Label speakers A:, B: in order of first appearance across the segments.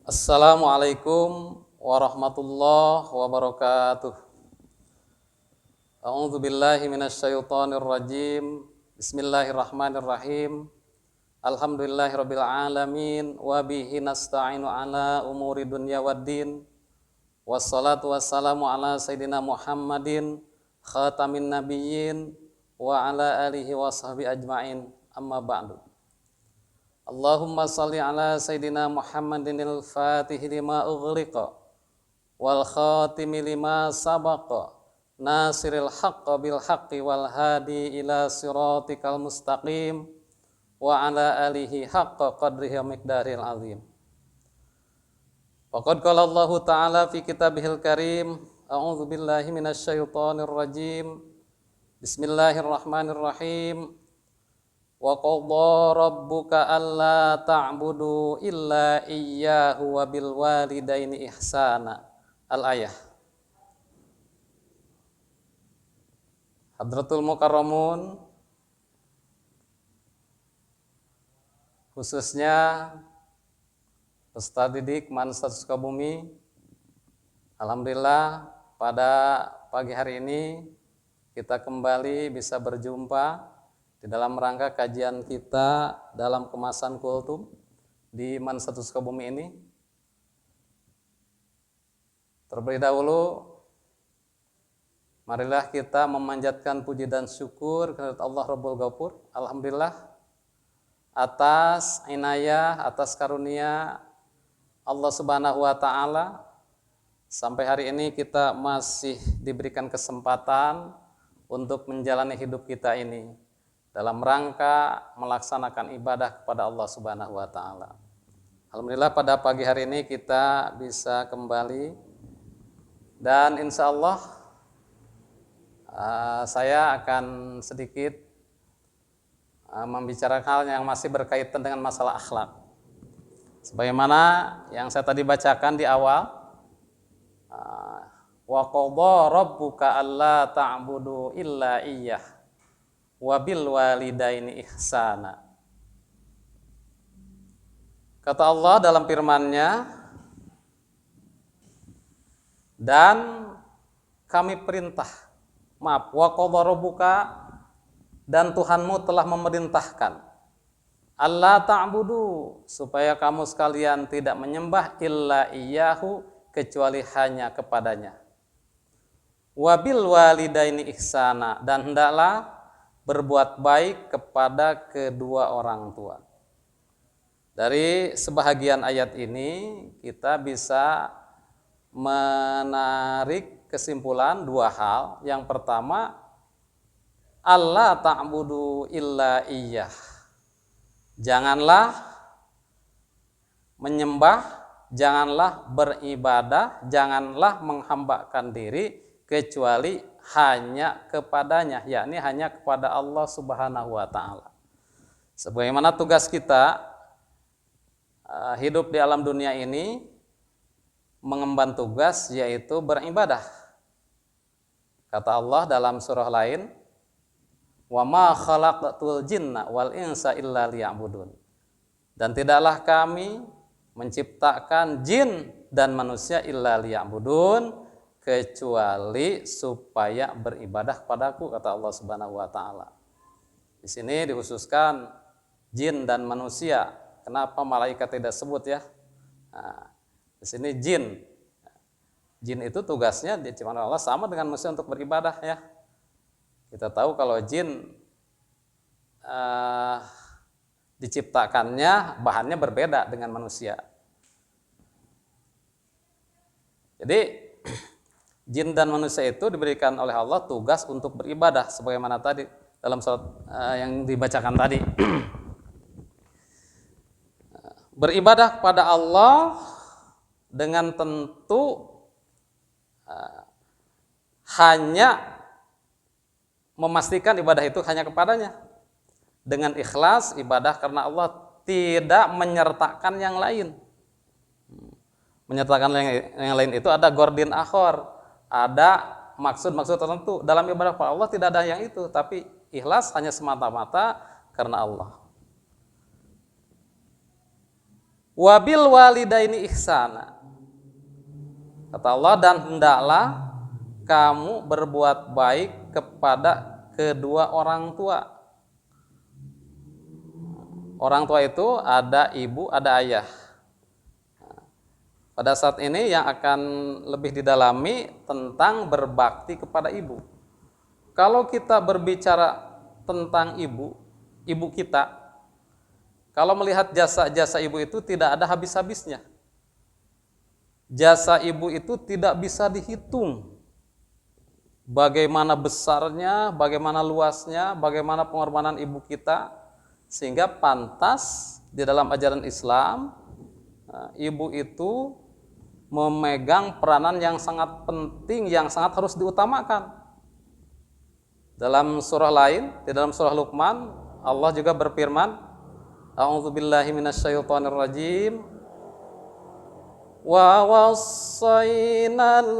A: Assalamualaikum warahmatullahi wabarakatuh. A'udzu billahi minasyaitonir rajim. Bismillahirrahmanirrahim. Alhamdulillahirabbil alamin wa bihi nasta'inu ala umuri dunya waddin. Wassalatu wassalamu ala sayidina Muhammadin khatamin nabiyyin wa ala alihi washabihi ajmain. Amma ba'du. Allahumma salli ala Sayyidina Muhammadin al-Fatihi lima ughliqa wal khatimi lima sabaqa nasiril haqqa bil haqqi wal hadi ila siratikal mustaqim wa ala alihi haqqa qadrihi wa miqdaril azim. Faqad qala Allah Ta'ala fi kitabihil karim, a'udzu billahi minasyaitonir rajim. Bismillahirrahmanirrahim. Wa qadha rabbuka alla ta'budu illa iyyahu wa bil walidaini ihsana. Al-ayah. Hadratul Mukarramun, khususnya peserta didik Mansatus Sukabumi, alhamdulillah pada pagi hari ini kita kembali bisa berjumpa di dalam rangka kajian kita dalam kemasan kultum di Mansatus Sukabumi ini. Terlebih dahulu, marilah kita memanjatkan puji dan syukur kepada Allah Rabbul Ghafur. Alhamdulillah atas inayah, atas karunia Allah Subhanahu wa Ta'ala, sampai hari ini kita masih diberikan kesempatan untuk menjalani hidup kita ini dalam rangka melaksanakan ibadah kepada Allah Subhanahu wa Ta'ala. Alhamdulillah pada pagi hari ini kita bisa kembali, dan insya Allah saya akan sedikit membicarakan hal yang masih berkaitan dengan masalah akhlak. Sebagaimana yang saya tadi bacakan di awal, wa qadha rabbuka alla ta'budu illa iyyah wabil walidaini ihsana. Kata Allah dalam firman-Nya, dan kami perintah, wa qadha rabbuka, dan Tuhanmu telah memerintahkan, alla ta'budu, supaya kamu sekalian tidak menyembah illa iyyahu, kecuali hanya kepadanya, wabil walidaini ihsana, dan hendaklah berbuat baik kepada kedua orang tua. Dari sebahagian ayat ini kita bisa menarik kesimpulan dua hal. Yang pertama, alla ta'budu illa iyyah, janganlah menyembah, janganlah beribadah, janganlah menghambakan diri kecuali hanya kepadanya, yakni hanya kepada Allah Subhanahu wa Ta'ala. Sebagaimana tugas kita hidup di alam dunia ini mengemban tugas, yaitu beribadah. Kata Allah dalam surah lain, wa ma khalaqatul jinna wal insa illa liya'budun, dan tidaklah kami menciptakan jin dan manusia illa liya'budun, kecuali supaya beribadah kepadaku, kata Allah Subhanahu wa Ta'ala. Di sini dikhususkan jin dan manusia. Kenapa malaikat tidak sebut ya? Nah, di sini jin. Jin itu tugasnya diciptakan Allah sama dengan manusia untuk beribadah ya. Kita tahu kalau jin diciptakannya bahannya berbeda dengan manusia. Jadi jin dan manusia itu diberikan oleh Allah tugas untuk beribadah, sebagaimana tadi dalam surat yang dibacakan tadi. Beribadah kepada Allah dengan tentu hanya memastikan ibadah itu hanya kepadanya, dengan ikhlas ibadah karena Allah, tidak menyertakan yang lain. Menyertakan yang lain itu ada gordin akhor, ada maksud-maksud tertentu. Dalam ibadah kepada Allah tidak ada yang itu, tapi ikhlas hanya semata-mata karena Allah. Wabil walidaini ihsana. Kata Allah, dan hendaklah kamu berbuat baik kepada kedua orang tua. Orang tua itu ada ibu, ada ayah. Pada saat ini yang akan lebih didalami tentang berbakti kepada ibu. Kalau kita berbicara tentang ibu kita, kalau melihat jasa-jasa ibu itu tidak ada habis-habisnya. Jasa ibu itu tidak bisa dihitung. Bagaimana besarnya, bagaimana luasnya, bagaimana pengorbanan ibu kita, sehingga pantas di dalam ajaran Islam, ibu itu memegang peranan yang sangat penting, yang sangat harus diutamakan. Dalam surah lain, di dalam surah Luqman, Allah juga berfirman, A'udzubillahi minasyaitonirrajim. Wa wassaynal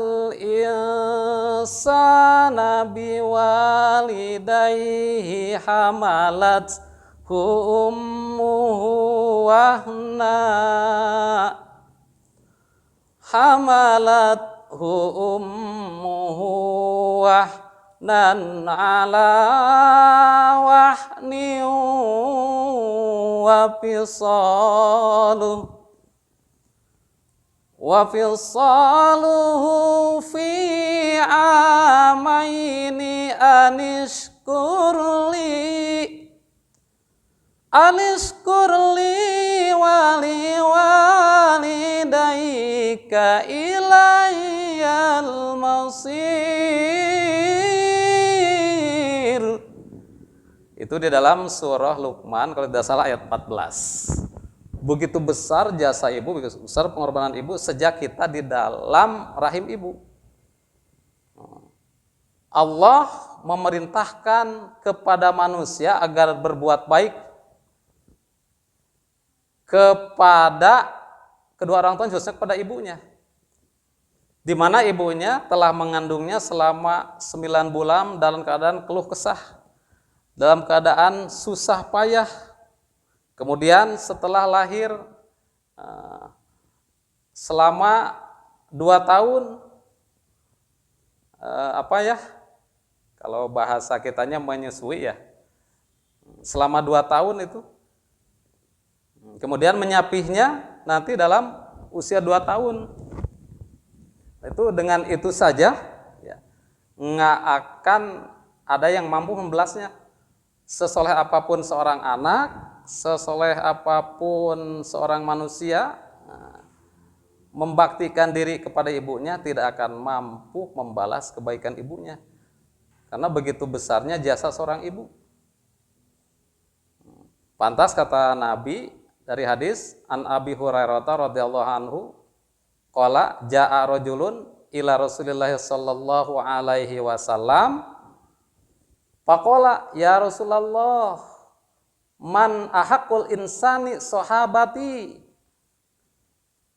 A: insana biwalidayhi hamalathu ummuhu wahna wahnan ala wahni wa fisaluhu fi amaini anishkurli wali walidayka ilayyal masir. Itu di dalam surah Luqman kalau tidak salah ayat 14. Begitu besar jasa ibu, begitu besar pengorbanan ibu sejak kita di dalam rahim ibu. Allah memerintahkan kepada manusia agar berbuat baik kepada kedua orang tua, khususnya kepada ibunya. Di mana ibunya telah mengandungnya selama 9 bulan dalam keadaan keluh kesah, dalam keadaan susah payah. Kemudian setelah lahir selama 2 tahun, kalau bahasa kitanya menyusui ya, selama 2 tahun itu. Kemudian menyapihnya nanti dalam usia 2 tahun. Itu dengan itu saja ya, nggak akan ada yang mampu membelasnya. Sesoleh apapun seorang anak, sesoleh apapun seorang manusia, membaktikan diri kepada ibunya tidak akan mampu membalas kebaikan ibunya. Karena begitu besarnya jasa seorang ibu. Pantas kata Nabi dari hadis an Abi Hurairah radhiyallahu anhu, qala jaa rajulun ila Rasulillah sallallahu alaihi wasallam faqala ya Rasulullah man ahakul insani sahabati,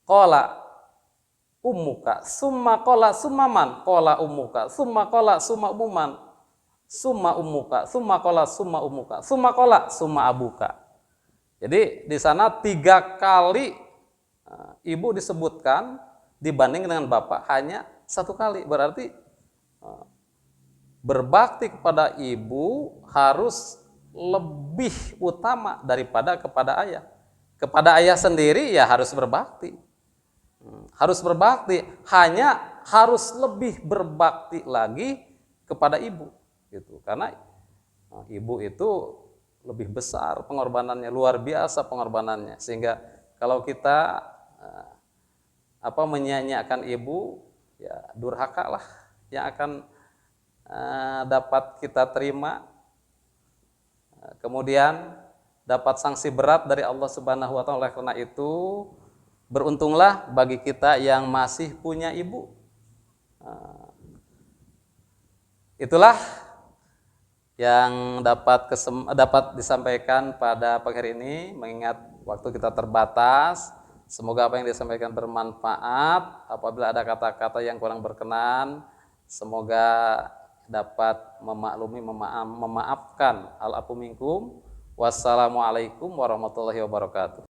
A: qala ummuka, summa qala summa man, qala ummuka, summa qala summa umman, summa ummuka, summa qala summa ummuka, summa qala summa abuka. Jadi di sana 3 kali ibu disebutkan dibanding dengan bapak hanya 1 kali. Berarti berbakti kepada ibu harus lebih utama daripada kepada ayah. Kepada ayah sendiri ya harus berbakti. Harus berbakti, hanya harus lebih berbakti lagi kepada ibu gitu. Karena ibu itu lebih besar pengorbanannya, luar biasa pengorbanannya. Sehingga kalau kita menyia-nyiakan ibu, ya durhaka lah yang akan dapat kita terima. Kemudian dapat sanksi berat dari Allah Subhanahu wa taala. Karena itu beruntunglah bagi kita yang masih punya ibu. Itulah yang dapat disampaikan pada pagi hari ini, mengingat waktu kita terbatas. Semoga apa yang disampaikan bermanfaat. Apabila ada kata-kata yang kurang berkenan, semoga dapat memaklumi, memaafkan. Al-afu minkum. Wassalamualaikum warahmatullahi wabarakatuh.